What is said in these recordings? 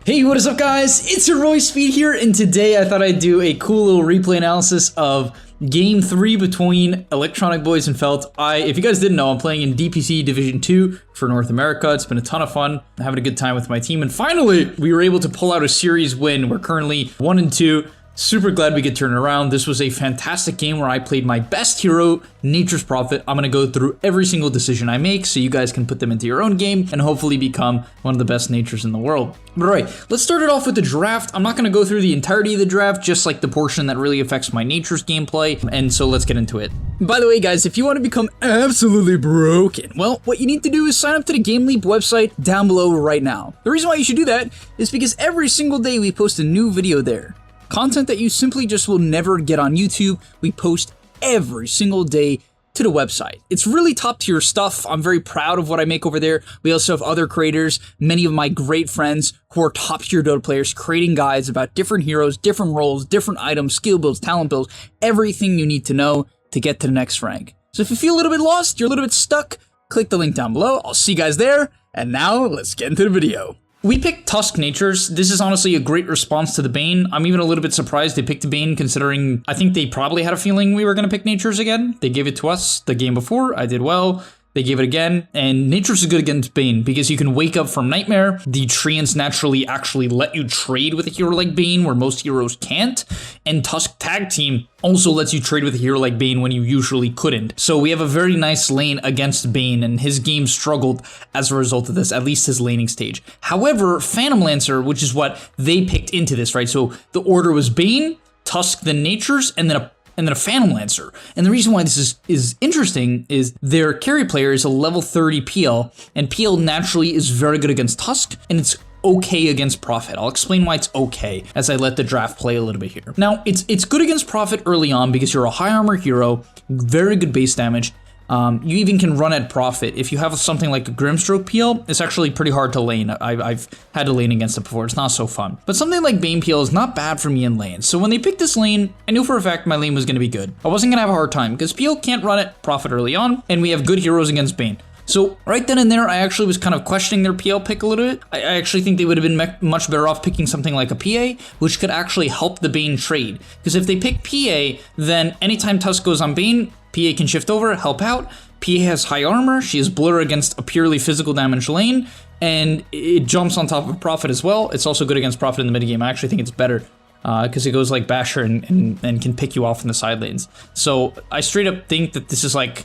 Hey, what is up guys? It's your Roy Speed here, and today I thought I'd do a cool little replay analysis of Game 3 between Electronic Boys and Felt. If you guys didn't know, I'm playing in DPC Division 2 for North America. It's been a ton of fun. I'm having a good time with my team, and finally, we were able to pull out a series win. We're currently 1-2. Super glad we could turn it around. This was a fantastic game where I played my best hero, Nature's Prophet. I'm going to go through every single decision I make so you guys can put them into your own game and hopefully become one of the best natures in the world. But alright, let's start it off with the draft. I'm not going to go through the entirety of the draft, just like the portion that really affects my Nature's gameplay, and so let's get into it. By the way guys, if you want to become absolutely broken, well, what you need to do is sign up to the GameLeap website down below right now. The reason why you should do that is because every single day we post a new video there. Content that you simply just will never get on YouTube, we post every single day to the website. It's really top tier stuff. I'm very proud of what I make over there. We also have other creators, many of my great friends who are top tier Dota players, creating guides about different heroes, different roles, different items, skill builds, talent builds, everything you need to know to get to the next rank. So if you feel a little bit lost, you're a little bit stuck, click the link down below. I'll see you guys there. And now let's get into the video. We picked Tusk Natures. This is honestly a great response to the Bane. I'm even a little bit surprised they picked the Bane, considering I think they probably had a feeling we were going to pick Natures again. They gave it to us the game before. I did well. They gave it again, and Natures is good against Bane because you can wake up from Nightmare. The treants naturally actually let you trade with a hero like Bane where most heroes can't, and Tusk Tag Team also lets you trade with a hero like Bane when you usually couldn't. So we have a very nice lane against Bane, and his game struggled as a result of this, at least his laning stage. However, Phantom Lancer, which is what they picked into this, right? So the order was Bane, Tusk, then Natures, and then a Phantom Lancer. And the reason why this is interesting is their carry player is a level 30 PL, and PL naturally is very good against Tusk, and it's okay against Prophet. I'll explain why it's okay as I let the draft play a little bit here. Now, it's good against Prophet early on because you're a high armor hero, very good base damage. You even can run at Prophet. If you have something like a Grimstroke PL, it's actually pretty hard to lane. I've had to lane against it before. It's not so fun. But something like Bane PL is not bad for me in lane. So when they picked this lane, I knew for a fact my lane was going to be good. I wasn't going to have a hard time because PL can't run at Prophet early on, and we have good heroes against Bane. So right then and there, I actually was kind of questioning their PL pick a little bit. I actually think they would have been much better off picking something like a PA, which could actually help the Bane trade. Because if they pick PA, then anytime Tusk goes on Bane, PA can shift over, help out. PA has high armor, she is blur against a purely physical damage lane, and it jumps on top of Prophet as well. It's also good against Prophet in the mid game. I actually think it's better because it goes like Basher and can pick you off in the side lanes. So I straight up think that this is like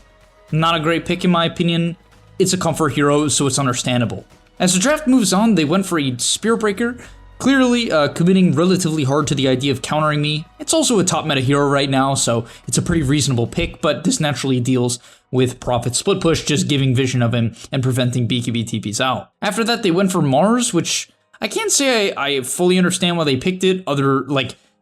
not a great pick in my opinion. It's a comfort hero, so it's understandable. As the draft moves on, they went for a Spear Breaker, clearly committing relatively hard to the idea of countering me. It's also a top meta hero right now, so it's a pretty reasonable pick, but this naturally deals with Prophet Split Push, just giving vision of him and preventing BKB TPs out. After that, they went for Mars, which I can't say I fully understand why they picked it,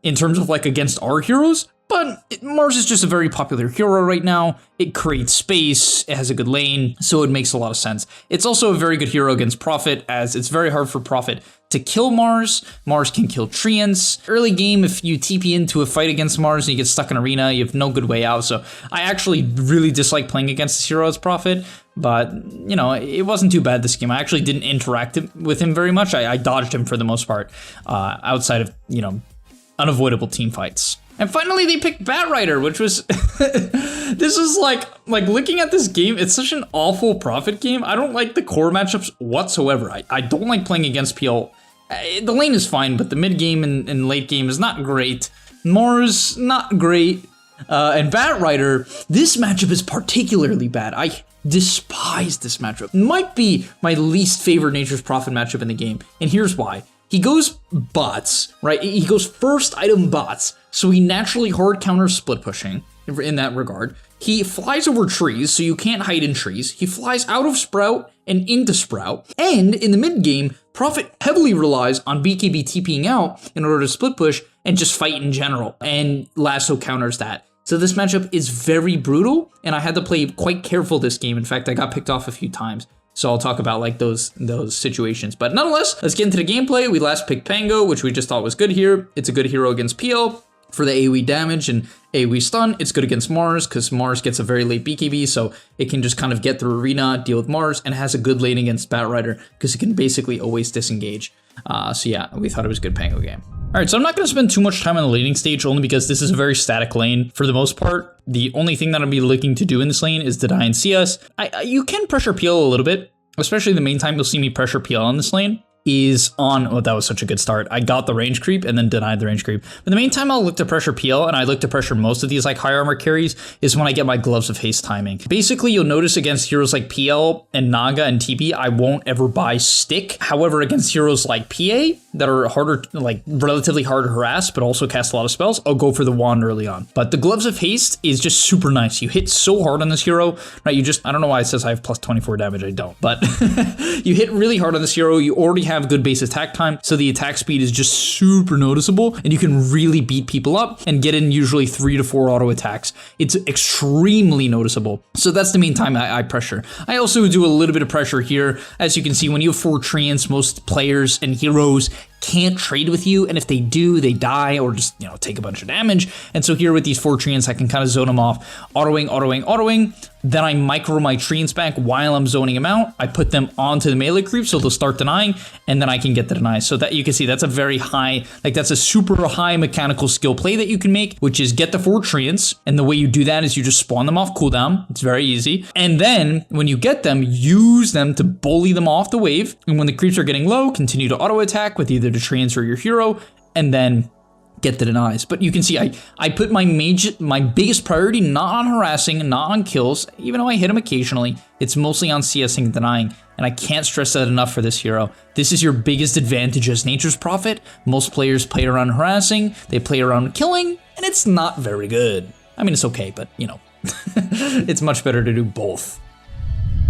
in terms of like against our heroes, but Mars is just a very popular hero right now. It creates space, it has a good lane, so it makes a lot of sense. It's also a very good hero against Prophet, as it's very hard for Prophet to kill Mars. Mars can kill Treants. Early game, if you TP into a fight against Mars and you get stuck in arena, you have no good way out. So I actually really dislike playing against this hero as Prophet, but you know, it wasn't too bad this game. I actually didn't interact with him very much. I dodged him for the most part, outside of, you know, unavoidable team fights. And finally, they picked Batrider, which was, this is like looking at this game, it's such an awful Prophet game. I don't like the core matchups whatsoever. I don't like playing against PL. The lane is fine, but the mid game and late game is not great. Mars, not great. And Batrider, this matchup is particularly bad. I despise this matchup. It might be my least favorite Nature's Prophet matchup in the game, and here's why. He goes bots, right? He goes first item bots, so he naturally hard counters split pushing in that regard. He flies over trees, so you can't hide in trees. He flies out of Sprout and into Sprout. And in the mid game, Prophet heavily relies on BKB TPing out in order to split push and just fight in general, and Lasso counters that. So this matchup is very brutal, and I had to play quite careful this game. In fact, I got picked off a few times. So I'll talk about like those situations. But nonetheless, let's get into the gameplay. We last picked Pango, which we just thought was good here. It's a good hero against PL. for the AoE damage and AoE stun. It's good against Mars because Mars gets a very late BKB, so it can just kind of get through arena, deal with Mars, and it has a good lane against Batrider because it can basically always disengage. So yeah, we thought it was a good Pango game. All right, so I'm not going to spend too much time on the laning stage only because this is a very static lane for the most part. The only thing that I'll be looking to do in this lane is deny and CS. You can pressure PL a little bit, especially the main time you'll see me pressure PL on this lane is on, oh, that was such a good start. I got the range creep and then denied the range creep. But the main time I'll look to pressure PL, and I look to pressure most of these like high armor carries, is when I get my gloves of haste timing. Basically, you'll notice against heroes like PL and Naga and TP, I won't ever buy stick. However, against heroes like PA that are harder, like relatively hard to harass, but also cast a lot of spells, I'll go for the wand early on. But the gloves of haste is just super nice. You hit so hard on this hero, right? You just, I don't know why it says I have plus 24 damage. I don't, but you hit really hard on this hero. You already have good base attack time, so the attack speed is just super noticeable, and you can really beat people up and get in usually 3 to 4 auto attacks. It's extremely noticeable. So that's the main time I pressure. I also do a little bit of pressure here. As you can see, when you have 4 treants, most players and heroes can't trade with you, and if they do, they die or just, you know, take a bunch of damage. And so here with these 4 treants, I can kind of zone them off, autoing. Then I micro my treants back while I'm zoning them out. I put them onto the melee creep so they'll start denying, and then I can get the deny. So that you can see that's a very high, like that's a super high mechanical skill play that you can make, which is get the 4 treants. And the way you do that is you just spawn them off cooldown. It's very easy. And then when you get them, use them to bully them off the wave. And when the creeps are getting low, continue to auto attack with either the treants or your hero, and then get the denies. But you can see I put my biggest priority not on harassing, not on kills, even though I hit him occasionally. It's mostly on CSing and denying, and I can't stress that enough for this hero. This is your biggest advantage as Nature's Prophet. Most players play around harassing, they play around killing, and it's not very good. I mean, it's okay, but you know, it's much better to do both.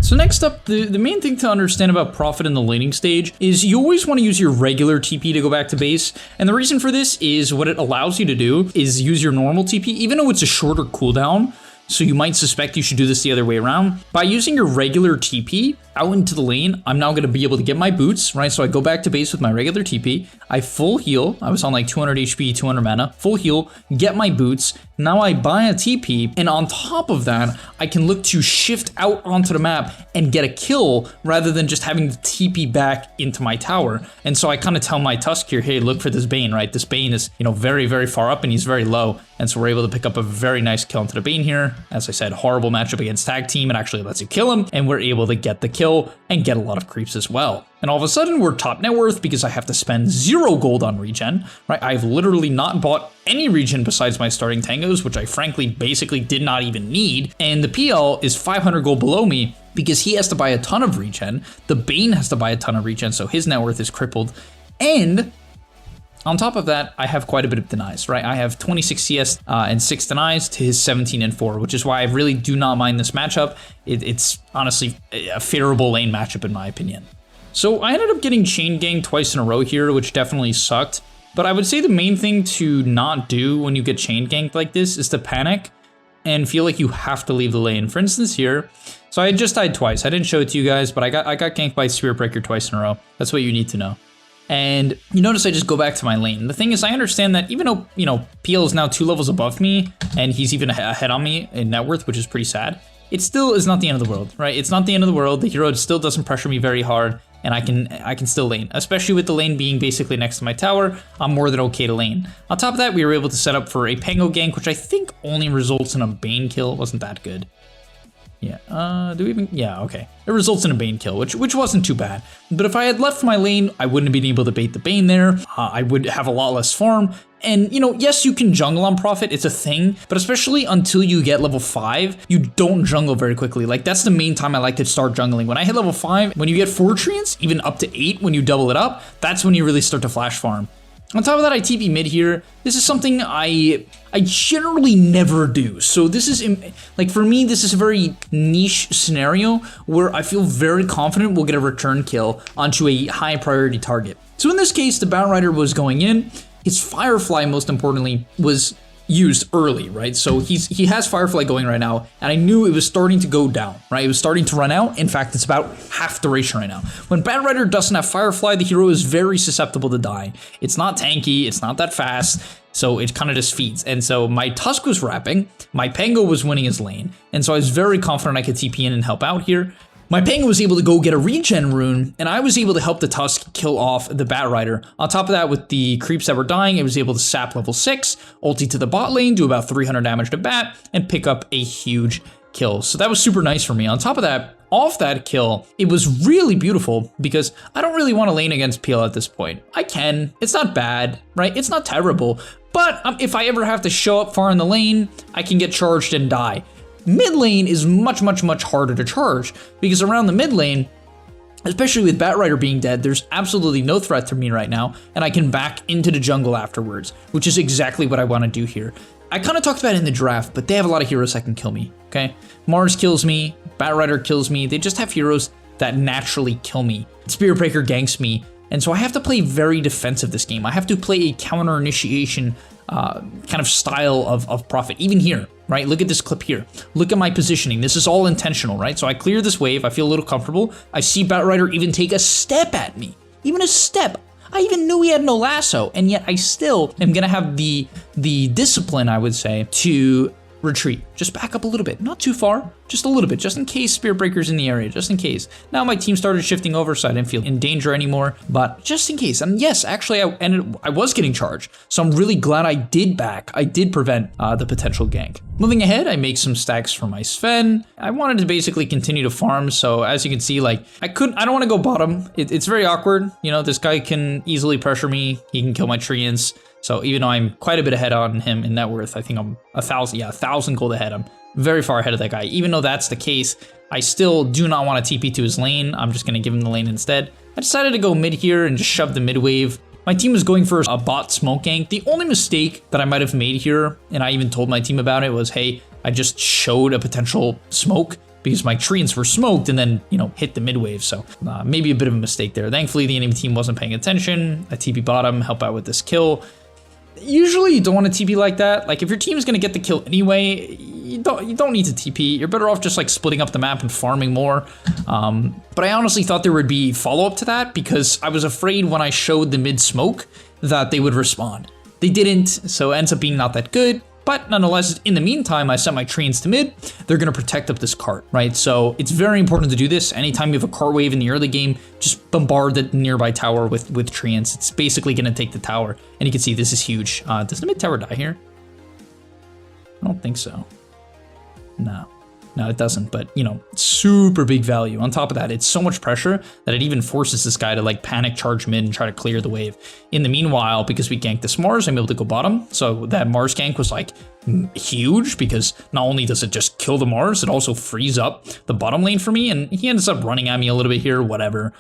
So next up, the main thing to understand about Prophet in the laning stage is you always want to use your regular TP to go back to base. And the reason for this is what it allows you to do is use your normal TP, even though it's a shorter cooldown. So you might suspect you should do this the other way around. By using your regular TP out into the lane, I'm now going to be able to get my boots, right? So I go back to base with my regular TP, I full heal, I was on like 200 HP, 200 mana, full heal, get my boots, now I buy a TP, and on top of that, I can look to shift out onto the map and get a kill rather than just having to TP back into my tower. And so I kind of tell my Tusk here, hey, look for this Bane, right? This Bane is, you know, very, very far up and he's very low. And so we're able to pick up a very nice kill into the Bane here. As I said, horrible matchup against tag team. It actually lets you kill him, and we're able to get the kill and get a lot of creeps as well. And all of a sudden we're top net worth because I have to spend 0 gold on regen, right? I've literally not bought any regen besides my starting tangos, which I frankly basically did not even need. And the PL is 500 gold below me because he has to buy a ton of regen. The Bane has to buy a ton of regen, so his net worth is crippled. And on top of that, I have quite a bit of denies, right? I have 26 CS and 6 denies to his 17 and 4, which is why I really do not mind this matchup. It's honestly a favorable lane matchup in my opinion. So I ended up getting chain gang twice in a row here, which definitely sucked. But I would say the main thing to not do when you get chain ganked like this is to panic and feel like you have to leave the lane. For instance here, so I just died twice. I didn't show it to you guys, but I got ganked by Spirit Breaker twice in a row. That's what you need to know. And you notice I just go back to my lane. The thing is, I understand that even though, you know, PL is now 2 levels above me and he's even ahead on me in net worth, which is pretty sad, it still is not the end of the world, right? It's not the end of the world. The hero still doesn't pressure me very hard, and I can still lane, especially with the lane being basically next to my tower. I'm more than okay to lane. On top of that, we were able to set up for a Pango gank, which I think only results in a Bane kill. It wasn't that good. Yeah, do we even, yeah, okay. It results in a Bane kill, which wasn't too bad. But if I had left my lane, I wouldn't have been able to bait the Bane there. I would have a lot less farm. And, you know, yes, you can jungle on Prophet, it's a thing, but especially until you get level 5, you don't jungle very quickly. Like, that's the main time I like to start jungling. When I hit level 5, when you get 4 treants, even up to 8 when you double it up, that's when you really start to flash farm. On top of that, I TP mid here. This is something I generally never do. So this is, like, for me, this is a very niche scenario where I feel very confident we'll get a return kill onto a high priority target. So in this case, the Batrider was going in. His Firefly, most importantly, was used early, right? So he has Firefly going right now, and I knew it was starting to go down, right? It was starting to run out. In fact, it's about half duration right now. When Batrider doesn't have Firefly, the hero is very susceptible to die. It's not tanky, it's not that fast. So it kind of just feeds. And so my Tusk was wrapping, my Pango was winning his lane, and so I was very confident I could TP in and help out here. My Pango was able to go get a regen rune, and I was able to help the Tusk kill off the Bat Rider. On top of that, with the creeps that were dying, it was able to sap level 6, ulti to the bot lane, do about 300 damage to Bat, and pick up a huge kill. So that was super nice for me. On top of that, off that kill, it was really beautiful because I don't really want to lane against PL at this point. I can. It's not bad, right? It's not terrible. But if I ever have to show up far in the lane, I can get charged and die. Mid lane is much harder to charge because around the mid lane, especially with Bat Rider being dead, there's absolutely no threat to me right now, and I can back into the jungle afterwards, which is exactly what I want to do here. I kind of talked about it in the draft, but they have a lot of heroes that can kill me, okay? Mars kills me, Bat Rider kills me, they just have heroes that naturally kill me. Spirit Breaker ganks me, and so I have to play very defensive this game. I have to play a counter initiation kind of style of Prophet, even here, right? Look at this clip here. Look at my positioning. This is all intentional, right? So I clear this wave. I feel a little comfortable. I see Bat Rider even take a step at me, even a step. I even knew he had no lasso, and yet I still am gonna have the discipline, I would say, to retreat. Just back up a little bit, not too far, just a little bit, just in case Spirit Breaker's in the area, just in case. Now my team started shifting over, so I didn't feel in danger anymore, but just in case. And yes, actually I was getting charged, so I'm really glad I did back. I did prevent the potential gank. Moving ahead, I make some stacks for my Sven. I wanted to basically continue to farm, so as you can see, like, I don't want to go bottom. It's very awkward. You know, this guy can easily pressure me. He can kill my treants. So even though I'm quite a bit ahead on him in net worth, I think I'm 1,000 gold ahead. I'm very far ahead of that guy. Even though that's the case, I still do not want to TP to his lane. I'm just gonna give him the lane instead. I decided to go mid here and just shove the mid wave. My team was going for a bot smoke gank. The only mistake that I might have made here, and I even told my team about it, was, hey, I just showed a potential smoke because my treants were smoked and then, you know, hit the mid wave. So maybe a bit of a mistake there. Thankfully, the enemy team wasn't paying attention. I TP bottom, help out with this kill. Usually you don't want to TP like that. Like if your team is going to get the kill anyway, you don't need to TP. You're better off just like splitting up the map and farming more. But I honestly thought there would be follow-up to that because I was afraid when I showed the mid smoke that they would respond. They didn't, so it ends up being not that good. But nonetheless, in the meantime, I set my treants to mid. They're gonna protect up this cart, right? So it's very important to do this. Anytime you have a cart wave in the early game, just bombard the nearby tower with treants. It's basically gonna take the tower. And you can see this is huge. Does the mid tower die here? I don't think so. No, it doesn't, but you know, super big value. On top of that, it's so much pressure that it even forces this guy to like panic charge mid and try to clear the wave. In the meanwhile, because we ganked this Mars, I'm able to go bottom. So that Mars gank was like huge because not only does it just kill the Mars, it also frees up the bottom lane for me. And he ends up running at me a little bit here, whatever.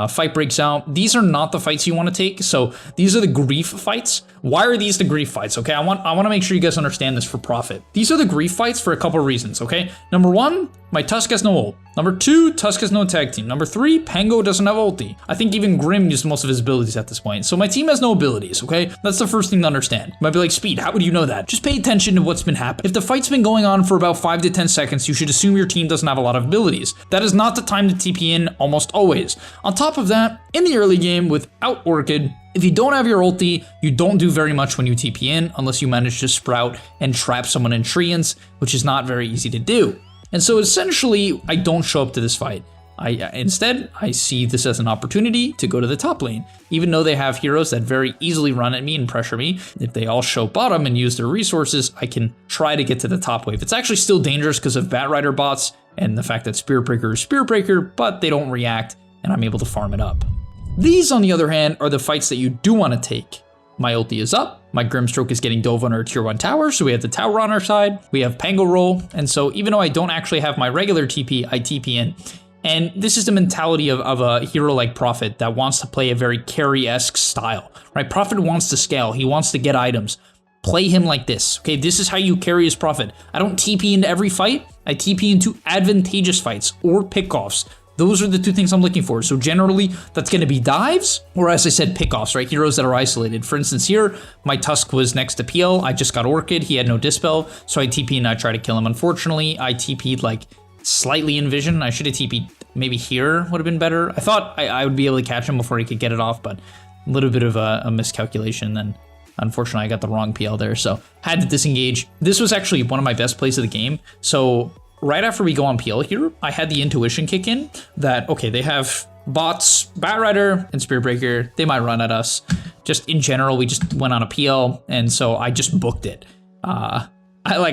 Fight breaks out. These are not the fights you want to take. So these are the grief fights. Why are these the grief fights? Okay, I want to make sure you guys understand this for Prophet. These are the grief fights for a couple of reasons. Okay, number one, my Tusk has no ult. Number two, Tusk has no tag team. Number three, Pango doesn't have ulti. I think even Grim used most of his abilities at this point. So my team has no abilities, okay? That's the first thing to understand. You might be like, Speed, how would you know that? Just pay attention to what's been happening. If the fight's been going on for about 5 to 10 seconds, you should assume your team doesn't have a lot of abilities. That is not the time to TP in almost always. On top of that, in the early game without Orchid, if you don't have your ulti, you don't do very much when you TP in unless you manage to sprout and trap someone in treants, which is not very easy to do. And so essentially, I don't show up to this fight. Instead, I see this as an opportunity to go to the top lane. Even though they have heroes that very easily run at me and pressure me, if they all show bottom and use their resources, I can try to get to the top wave. It's actually still dangerous because of Bat Rider bots and the fact that Spirit Breaker is Spirit Breaker, but they don't react and I'm able to farm it up. These, on the other hand, are the fights that you do want to take. My ulti is up, my Grimstroke is getting dove on our tier 1 tower, so we have the tower on our side, we have Pango roll, and so even though I don't actually have my regular TP, I TP in. And this is the mentality of a hero like Prophet that wants to play a very carry-esque style, right? Prophet wants to scale, he wants to get items. Play him like this, okay? This is how you carry as Prophet. I don't TP into every fight, I TP into advantageous fights or pickoffs. Those are the two things I'm looking for. So generally, that's going to be dives, or as I said, pickoffs, right? Heroes that are isolated. For instance, here, my Tusk was next to PL. I just got Orchid. He had no Dispel, so I TP and I try to kill him. Unfortunately, I TP'd like slightly in vision. I should have TP'd maybe here would have been better. I thought I would be able to catch him before he could get it off, but a little bit of a miscalculation. Then Unfortunately, I got the wrong PL there, so had to disengage. This was actually one of my best plays of the game. So right after we go on PL here, I had the intuition kick in that, okay, they have bots, Batrider, and Spearbreaker. They might run at us. Just in general, we just went on a PL, and so I just booked it. I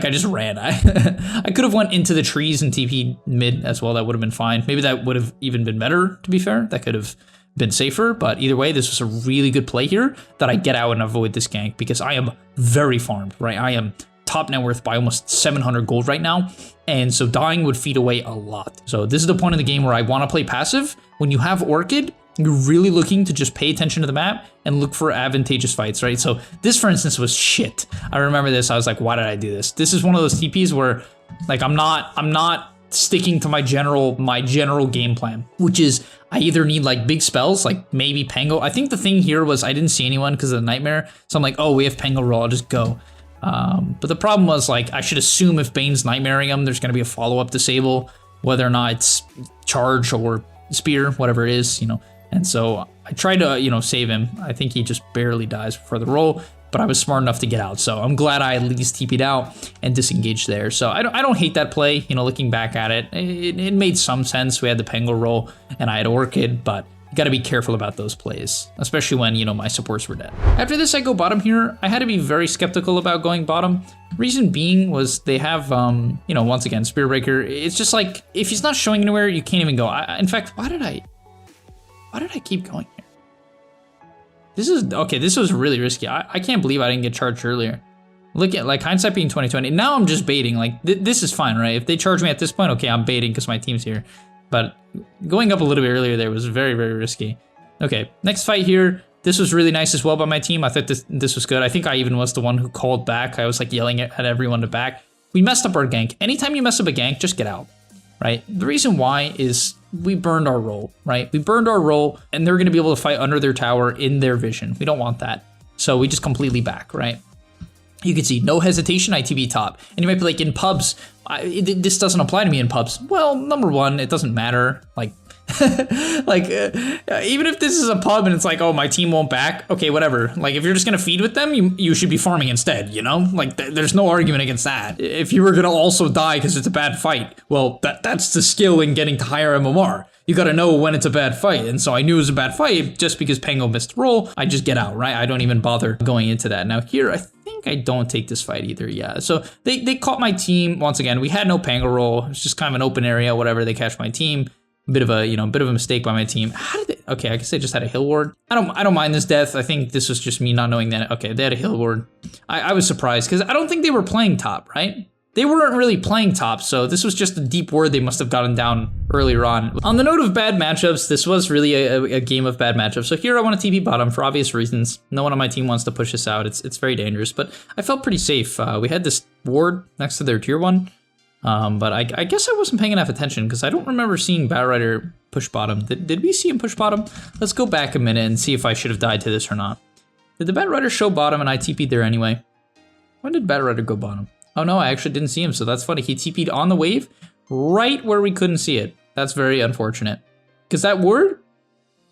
just ran. I could have went into the trees and TP mid as well. That would have been fine. Maybe that would have even been better, to be fair. That could have been safer, but either way, this was a really good play here that I get out and avoid this gank because I am very farmed, right? I am top net worth by almost 700 gold right now, and so dying would feed away a lot. So this is the point of the game where I want to play passive. When you have Orchid, you're really looking to just pay attention to the map and look for advantageous fights, right? So this, for instance, was shit. I remember this. I was like, why did I do this? This is one of those TPs where, like, I'm not sticking to my general game plan, which is I either need like big spells, like maybe Pango. I think the thing here was I didn't see anyone because of the nightmare. So I'm like, oh, we have Pango roll, I'll just go. But the problem was, like, I should assume if Bane's nightmaring him, there's gonna be a follow-up disable, whether or not it's charge or spear, whatever it is, you know. And so I tried to, you know, save him. I think he just barely dies before the roll, but I was smart enough to get out. So I'm glad I at least TP'd out and disengaged there. So I don't hate that play, you know, looking back at it. It made some sense. We had the Pango roll and I had Orchid, but you gotta be careful about those plays, especially when, you know, my supports were dead. After this, I go bottom here. I had to be very skeptical about going bottom. Reason being was they have, you know, once again, Spearbreaker. It's just like, if he's not showing anywhere, you can't even go. In fact, why did I keep going here? This is, okay, this was really risky. I can't believe I didn't get charged earlier. Look at, like, hindsight being 2020. Now I'm just baiting. Like, this is fine, right? If they charge me at this point, okay, I'm baiting because my team's here. But going up a little bit earlier there was very, very risky. Okay, next fight here. This was really nice as well by my team. I thought this was good. I think I even was the one who called back. I was like yelling at everyone to back. We messed up our gank. Anytime you mess up a gank, just get out, right? The reason why is we burned our roll, right? We burned our roll and they're gonna be able to fight under their tower in their vision. We don't want that. So we just completely back, right? You can see no hesitation, ITB top. And you might be like, in pubs, this doesn't apply to me in pubs. Well, number one, it doesn't matter. Like, even if this is a pub and it's like, oh, my team won't back, okay, whatever. Like, if you're just gonna feed with them, you should be farming instead, you know? Like, there's no argument against that. If you were gonna also die because it's a bad fight, well, that's the skill in getting to higher MMR. You gotta know when it's a bad fight, and so I knew it was a bad fight just because Pango missed the roll. I just get out, right? I don't even bother going into that. Now here, I think I don't take this fight either, yeah. So they caught my team, once again, we had no Pango roll. It's just kind of an open area, whatever, they catch my team. Bit of a mistake by my team. How did they, okay, I guess they just had a hill ward. I don't mind this death. I think this was just me not knowing that, okay, they had a hill ward. I was surprised, because I don't think they were playing top, right? They weren't really playing top, so this was just a deep ward they must have gotten down earlier on. On the note of bad matchups, this was really a game of bad matchups. So here I want to TP bottom for obvious reasons. No one on my team wants to push this out. It's very dangerous, but I felt pretty safe. We had this ward next to their tier 1, but I guess I wasn't paying enough attention because I don't remember seeing Batrider push bottom. Did we see him push bottom? Let's go back a minute and see if I should have died to this or not. Did the Batrider show bottom and I TP'd there anyway? When did Batrider go bottom? Oh no, I actually didn't see him, so that's funny. He TP'd on the wave, right where we couldn't see it. That's very unfortunate. Because that ward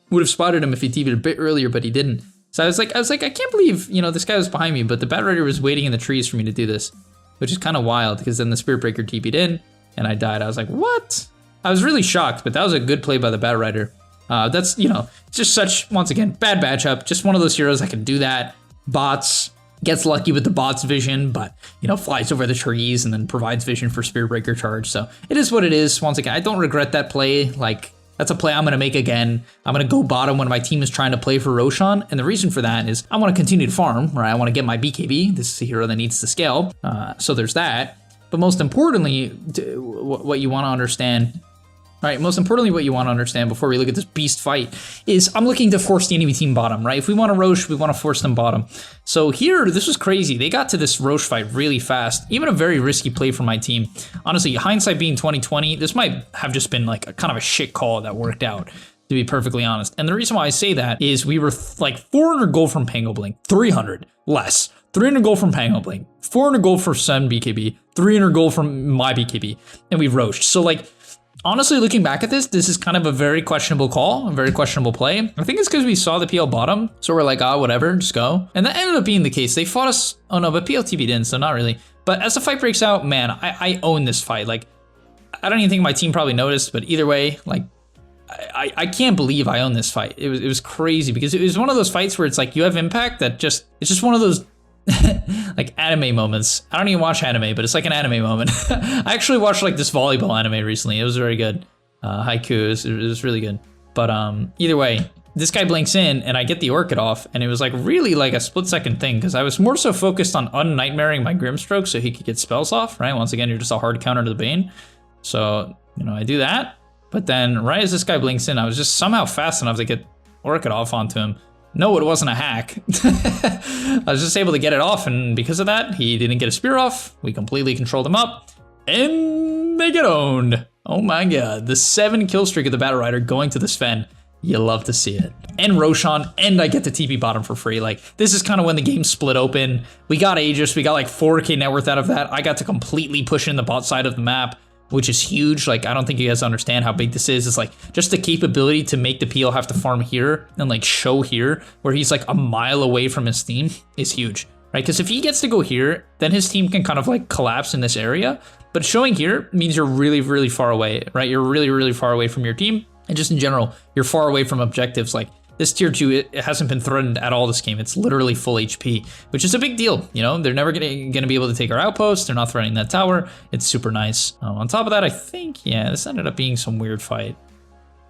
would have spotted him if he TP'd a bit earlier, but he didn't. So I was like, I can't believe, you know, this guy was behind me, but the Batrider was waiting in the trees for me to do this, which is kind of wild, because then the Spearbreaker TP'd in, and I died. I was like, what? I was really shocked, but that was a good play by the Batrider. That's, you know, just such, once again, bad matchup. Just one of those heroes that can do that. Bots. Gets lucky with the bot's vision, but, you know, flies over the trees and then provides vision for Spearbreaker charge. So it is what it is. Once again, I don't regret that play. Like, that's a play I'm going to make again. I'm going to go bottom when my team is trying to play for Roshan. And the reason for that is I want to continue to farm, right? I want to get my BKB. This is a hero that needs to scale. So there's that. But most importantly, what you want to understand, right, most importantly, what you want to understand before we look at this beast fight is I'm looking to force the enemy team bottom, right? If we want to Roche, we want to force them bottom. So here, this was crazy. They got to this Roche fight really fast. Even a very risky play for my team. Honestly, hindsight being 2020, this might have just been like a kind of a shit call that worked out, to be perfectly honest. And the reason why I say that is we were like 400 gold from Pango Blink, 300 less. 300 gold from Pango Blink, 400 gold for Sun BKB, 300 gold from my BKB, and we Roached. So like, Honestly, looking back at this is kind of a very questionable call, a very questionable play. I think it's because we saw the PL bottom, so we're like, whatever, just go. And that ended up being the case. They fought us, oh no, but PLTV didn't, so not really. But as the fight breaks out, man, I own this fight. Like, I don't even think my team probably noticed, but either way, like, I can't believe I own this fight. It was crazy because it was one of those fights where it's like you have impact that it's just one of those like anime moments. I don't even watch anime, but it's like an anime moment. I actually watched like this volleyball anime recently. It was very good. Haiku, it was really good. But either way, this guy blinks in and I get the Orchid off, and it was like really like a split second thing because I was more so focused on unnightmaring my Grimstroke so he could get spells off, right? Once again, you're just a hard counter to the Bane. So, you know, I do that. But then right as this guy blinks in, I was just somehow fast enough to get Orchid off onto him. No, it wasn't a hack. I was just able to get it off, and because of that, he didn't get a spear off. We completely controlled him up, and they get owned. Oh my god, the 7 kill streak of the Battle Rider going to the Sven. You love to see it. And Roshan, and I get the TP bottom for free. Like, this is kind of when the game split open. We got Aegis, we got like 4k net worth out of that. I got to completely push in the bot side of the map, which is huge. Like, I don't think you guys understand how big this is. It's like just the capability to make the PL have to farm here and like show here where he's like a mile away from his team is huge, right? Because if he gets to go here, then his team can kind of like collapse in this area. But showing here means you're really, really far away, right? You're really, really far away from your team. And just in general, you're far away from objectives. Like this tier 2, it hasn't been threatened at all this game. It's literally full HP, which is a big deal. You know, they're never gonna be able to take our outpost. They're not threatening that tower. It's super nice. On top of that, I think, yeah, this ended up being some weird fight.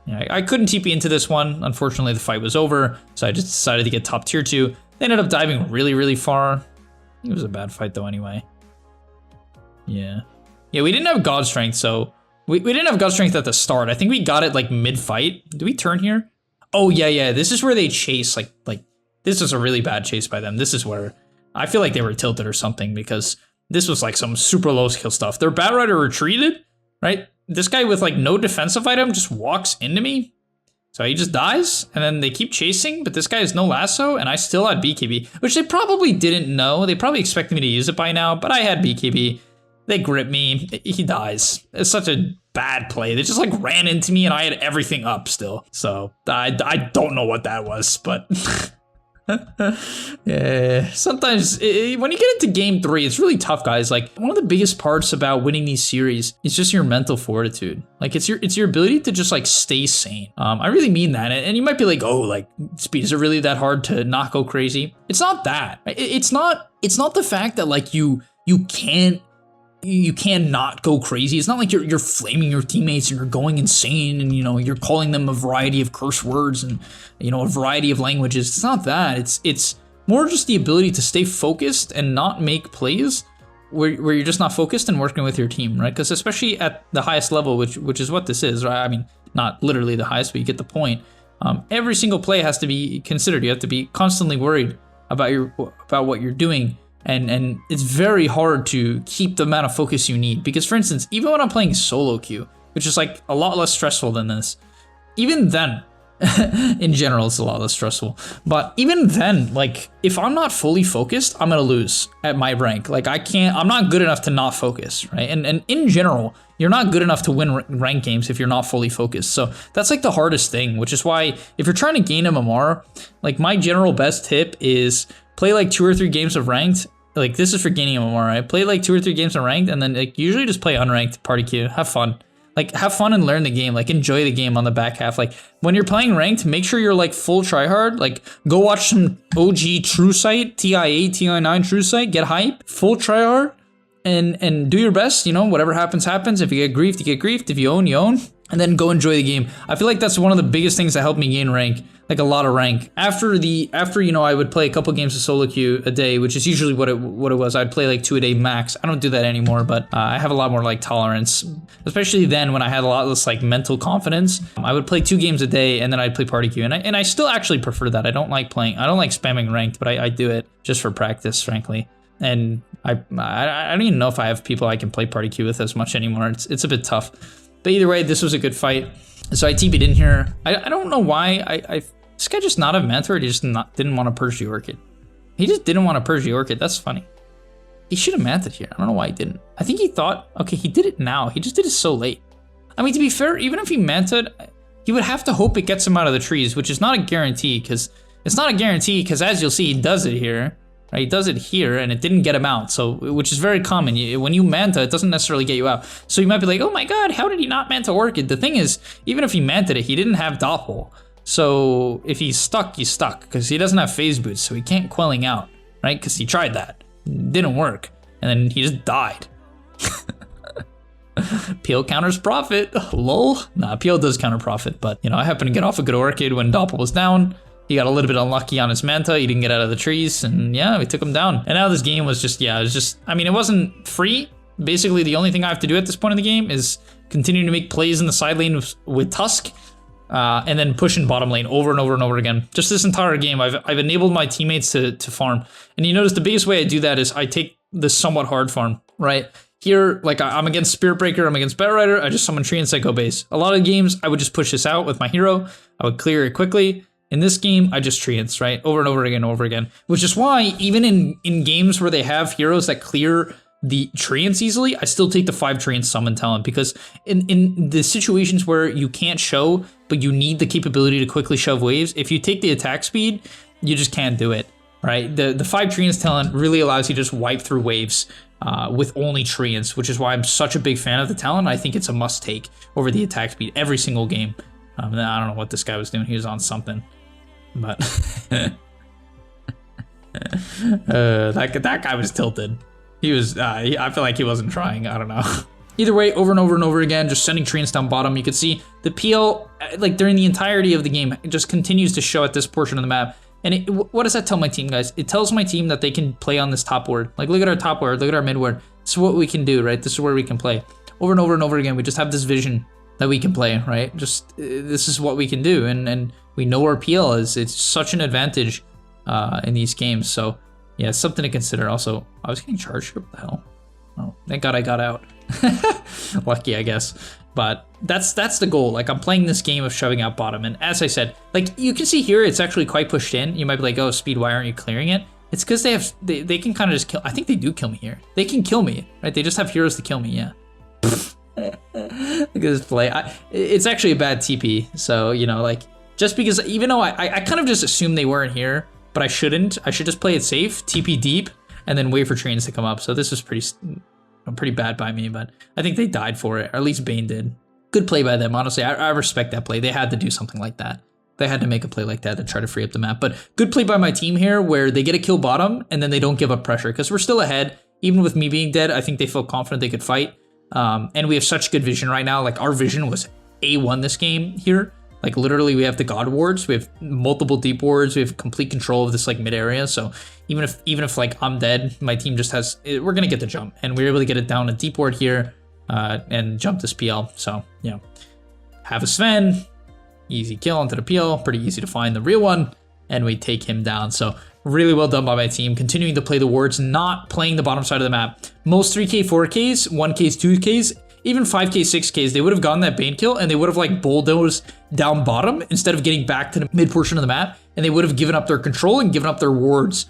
Yeah, I couldn't TP into this one. Unfortunately, the fight was over, so I just decided to get top tier 2. They ended up diving really, really far. It was a bad fight though anyway. Yeah. Yeah, we didn't have God Strength, so we didn't have God Strength at the start. I think we got it like mid-fight. Did we turn here? Oh, yeah, this is where they chase, like, this is a really bad chase by them. This is where I feel like they were tilted or something because this was like some super low skill stuff. Their Bat Rider retreated, right? This guy with like no defensive item just walks into me. So he just dies, and then they keep chasing, but this guy has no lasso, and I still had BKB, which they probably didn't know. They probably expected me to use it by now, but I had BKB. They grip me, he dies. It's such a bad play. They just like ran into me and I had everything up still. So I don't know what that was, but yeah, sometimes when you get into game 3, it's really tough, guys. Like one of the biggest parts about winning these series is just your mental fortitude. Like it's your ability to just like stay sane. I really mean that. And you might be like, oh, like speed, is it really that hard to not go crazy? It's not that. It's not the fact that like you cannot go crazy. It's not like you're flaming your teammates and you're going insane and, you know, you're calling them a variety of curse words and, you know, a variety of languages. It's not that. It's more just the ability to stay focused and not make plays where you're just not focused and working with your team, right? Because especially at the highest level, which is what this is, right? I mean, not literally the highest, but you get the point. Every single play has to be considered. You have to be constantly worried about what you're doing. And it's very hard to keep the amount of focus you need. Because for instance, even when I'm playing solo queue, which is like a lot less stressful than this, even then, in general, it's a lot less stressful. But even then, like if I'm not fully focused, I'm gonna lose at my rank. Like I'm not good enough to not focus, right? And in general, you're not good enough to win rank games if you're not fully focused. So that's like the hardest thing, which is why if you're trying to gain MMR, like my general best tip is play like 2 or 3 games of ranked. Like this is for gaining MMR, right? Play like 2 or 3 games of ranked and then like usually just play unranked party queue. Have fun. Like have fun and learn the game. Like enjoy the game on the back half. Like when you're playing ranked, make sure you're like full tryhard. Like go watch some OG True Sight, TI8, TI9 True Sight, get hype, full tryhard and do your best. You know, whatever happens, happens. If you get griefed, you get griefed. If you own, you own. And then go enjoy the game. I feel like that's one of the biggest things that helped me gain rank, like a lot of rank. After you know, I would play a couple games of solo queue a day, which is usually what it was. I'd play like 2 a day max. I don't do that anymore, but I have a lot more like tolerance, especially then when I had a lot less like mental confidence. I would play 2 games a day and then I'd play party queue, and I still actually prefer that. I don't like spamming ranked, but I do it just for practice, frankly. And I don't even know if I have people I can play party queue with as much anymore. It's a bit tough. But either way, this was a good fight. So I TP'd in here. I don't know why. This guy just not have mentored. He just didn't want to purge the Orchid. He just didn't want to purge the Orchid. That's funny. He should have manted here. I don't know why he didn't. I think he thought, okay, he did it now. He just did it so late. I mean, to be fair, even if he manted, he would have to hope it gets him out of the trees, which is not a guarantee, because it's not a guarantee, because as you'll see, he does it here. Right? He does it here, and it didn't get him out, so which is very common. When you manta, it doesn't necessarily get you out. So you might be like, oh my god, how did he not manta Orchid? The thing is, even if he manted it, he didn't have Doppel. So if he's stuck, he's stuck, because he doesn't have phase boots, so he can't quelling out, right? Because he tried that. It didn't work, and then he just died. PL counters Prophet, lol. Nah, PL does counter Prophet, but you know, I happened to get off a good Orchid when Doppel was down. He got a little bit unlucky on his manta. He didn't get out of the trees, and yeah, we took him down. And now this game was just, yeah, it was just, I mean, it wasn't free. Basically, the only thing I have to do at this point in the game is continue to make plays in the side lane with Tusk, and then push in bottom lane over and over and over again. Just this entire game, I've enabled my teammates to farm. And you notice the biggest way I do that is I take the somewhat hard farm, right? Here, like I'm against Spirit Breaker, I'm against Bat Rider, I just summon Tree and Psycho Base. A lot of games, I would just push this out with my hero. I would clear it quickly. In this game, I just treants, right? Over and over again, over again. Which is why, even in games where they have heroes that clear the treants easily, I still take the 5 treants summon talent, because in the situations where you can't show, but you need the capability to quickly shove waves, if you take the attack speed, you just can't do it, right? The 5 treants talent really allows you to just wipe through waves with only treants, which is why I'm such a big fan of the talent. I think it's a must take over the attack speed every single game. I don't know what this guy was doing. He was on something. But that guy was tilted. He was, I feel like he wasn't trying, I don't know. Either way, over and over and over again, just sending treants down bottom. You can see the PL, like during the entirety of the game, it just continues to show at this portion of the map. And what does that tell my team, guys? It tells my team that they can play on this top ward. Like, look at our top ward, look at our mid ward. This is what we can do, right? This is where we can play. Over and over and over again, we just have this vision that we can play, right? Just, this is what we can do. And we know our PL is. It's such an advantage in these games. So yeah, it's something to consider. Also, I was getting charged here. What the hell? Oh, thank God I got out. Lucky, I guess. But that's the goal. Like, I'm playing this game of shoving out bottom. And as I said, like you can see here, it's actually quite pushed in. You might be like, oh, Speed, why aren't you clearing it? It's because they can kind of just kill. I think they do kill me here. They can kill me, right? They just have heroes to kill me, yeah. Look at this play. It's actually a bad TP. So, you know, like, just because, even though I kind of just assumed they weren't here, but I shouldn't. I should just play it safe, TP deep, and then wait for trains to come up. So this was pretty bad by me, but I think they died for it, or at least Bane did. Good play by them, honestly. I respect that play. They had to do something like that. They had to make a play like that to try to free up the map. But good play by my team here, where they get a kill bottom, and then they don't give up pressure, because we're still ahead. Even with me being dead, I think they feel confident they could fight. And we have such good vision right now. Like, our vision was A1 this game here. Like, literally, we have the God wards, we have multiple deep wards, we have complete control of this like mid area. So even if like I'm dead, my team just has, we're gonna get the jump, and we're able to get it down a deep ward here and jump this PL. So, you know, have a Sven, easy kill onto the PL, pretty easy to find the real one, and we take him down. So really well done by my team, continuing to play the wards, not playing the bottom side of the map. Most 3K, 4Ks, 1Ks, 2Ks, even 5K, 6Ks, they would have gotten that Bane kill, and they would have like bulldozed down bottom instead of getting back to the mid portion of the map, and they would have given up their control and given up their wards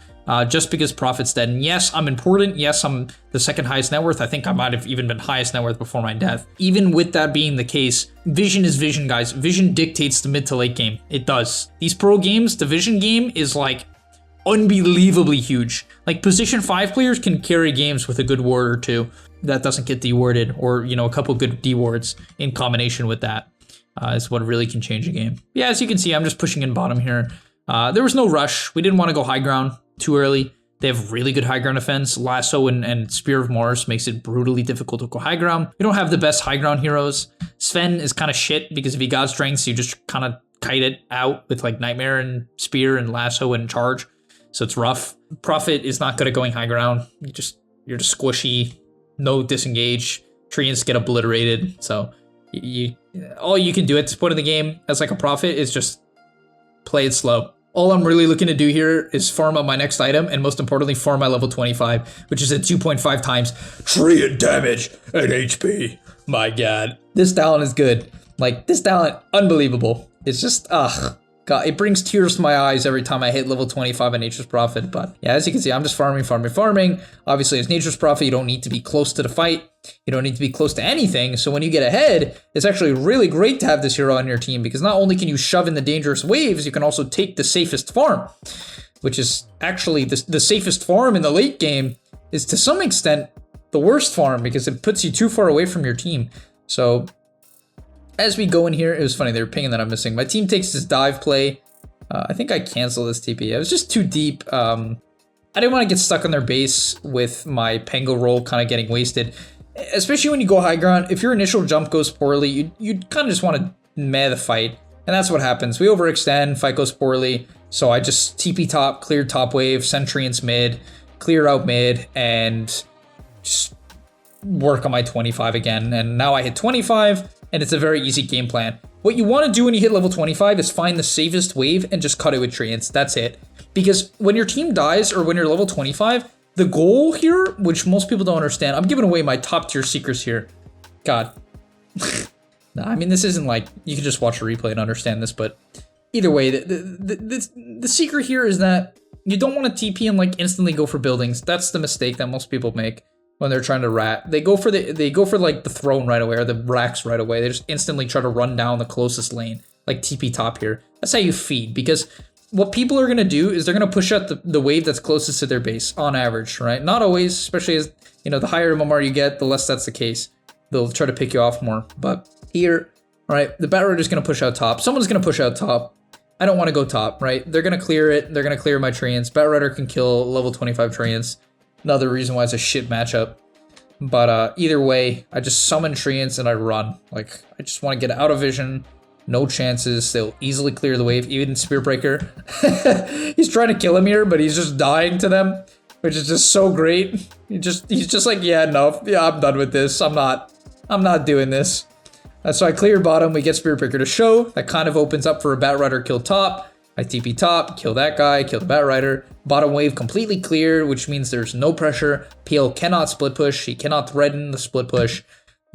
just because Prophet's dead. And yes, I'm important. Yes, I'm the second highest net worth. I think I might have even been highest net worth before my death. Even with that being the case, vision is vision, guys. Vision dictates the mid to late game. It does. These pro games, the vision game is like unbelievably huge. Like, position 5 players can carry games with a good ward or two that doesn't get dewarded, or, you know, a couple good D-wards in combination with that is what really can change a game. Yeah, as you can see, I'm just pushing in bottom here. There was no rush. We didn't want to go high ground too early. They have really good high ground defense. Lasso and Spear of Mars makes it brutally difficult to go high ground. We don't have the best high ground heroes. Sven is kind of shit because if he got strengths, you just kind of kite it out with like Nightmare and Spear and Lasso and Charge. So it's rough. Prophet is not good at going high ground. You're just squishy. No disengage, treants get obliterated. So all you can do at this point in the game as like a Prophet is just play it slow. All I'm really looking to do here is farm up my next item, and most importantly, farm my level 25, which is at 2.5 times treant damage and HP. My God, this talent is good. Like, this talent, unbelievable. It's just, God, God, it brings tears to my eyes every time I hit level 25 on Nature's Prophet. But yeah, as you can see, I'm just farming. Obviously, as Nature's Prophet, you don't need to be close to the fight. You don't need to be close to anything. So when you get ahead, it's actually really great to have this hero on your team, because not only can you shove in the dangerous waves, you can also take the safest farm, which is actually the safest farm in the late game is to some extent the worst farm, because it puts you too far away from your team. So as we go in here, it was funny, they were pinging that I'm missing. My team takes this dive play. I think I canceled this TP. It was just too deep. I didn't want to get stuck on their base with my Pango roll kind of getting wasted. Especially when you go high ground, if your initial jump goes poorly, you kind of just want to meh the fight. And that's what happens. We overextend, fight goes poorly. So I just TP top, cleared top wave, send treants mid, clear out mid, and just work on my 25 again. And now I hit 25, and it's a very easy game plan. What you want to do when you hit level 25 is find the safest wave and just cut it with treants. That's it. Because when your team dies or when you're level 25, the goal here, which most people don't understand, I'm giving away my top tier secrets here. God. Nah, I mean, this isn't like, you can just watch a replay and understand this, but either way, the secret here is that you don't want to TP and like instantly go for buildings. That's the mistake that most people make when they're trying to rat. They go for like the throne right away or the racks right away. They just instantly try to run down the closest lane, like TP top here. That's how you feed, because what people are going to do is they're going to push out the wave that's closest to their base on average, right? Not always, especially as, you know, the higher MMR you get, the less that's the case. They'll try to pick you off more. But here, right, the Bat Rider's going to push out top. Someone's going to push out top. I don't want to go top, right? They're going to clear it. They're going to clear my treants. Bat Rider can kill level 25 treants. Another reason why it's a shit matchup. But either way, I just summon treants and I run. Like, I just want to get out of vision. No chances. They'll easily clear the wave. Even Spear Breaker. He's trying to kill him here, but he's just dying to them, which is just so great. He's just like, yeah, no, yeah, I'm done with this. I'm not doing this. So I clear bottom. We get Spear Breaker to show. That kind of opens up for a Bat Rider kill top. I TP top, kill that guy, kill the Bat Rider. Bottom wave completely clear, which means there's no pressure. PL cannot split push. He cannot threaten the split push.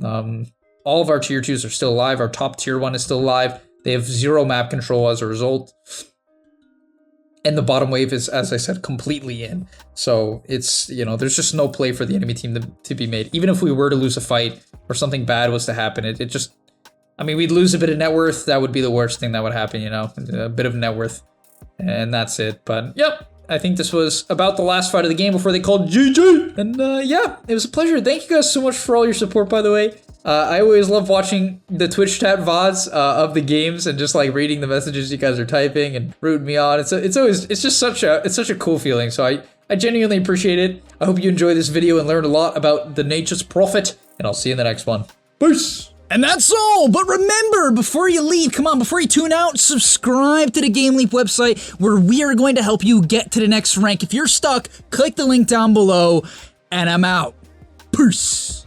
All of our tier 2s are still alive. Our top tier 1 is still alive. They have 0 map control as a result. And the bottom wave is, as I said, completely in. So it's, you know, there's just no play for the enemy team to be made. Even if we were to lose a fight or something bad was to happen, it just, I mean, we'd lose a bit of net worth. That would be the worst thing that would happen, you know, a bit of net worth. And that's it. But yep, I think this was about the last fight of the game before they called GG. And yeah, it was a pleasure. Thank you guys so much for all your support, by the way. I always love watching the Twitch chat VODs of the games and just like reading the messages you guys are typing and rooting me on. It's just such a cool feeling. So I genuinely appreciate it. I hope you enjoyed this video and learned a lot about the Nature's Prophet, and I'll see you in the next one. Peace! And that's all, but remember, before you leave, come on, before you tune out, subscribe to the GameLeap website, where we are going to help you get to the next rank. If you're stuck, click the link down below, and I'm out. Peace!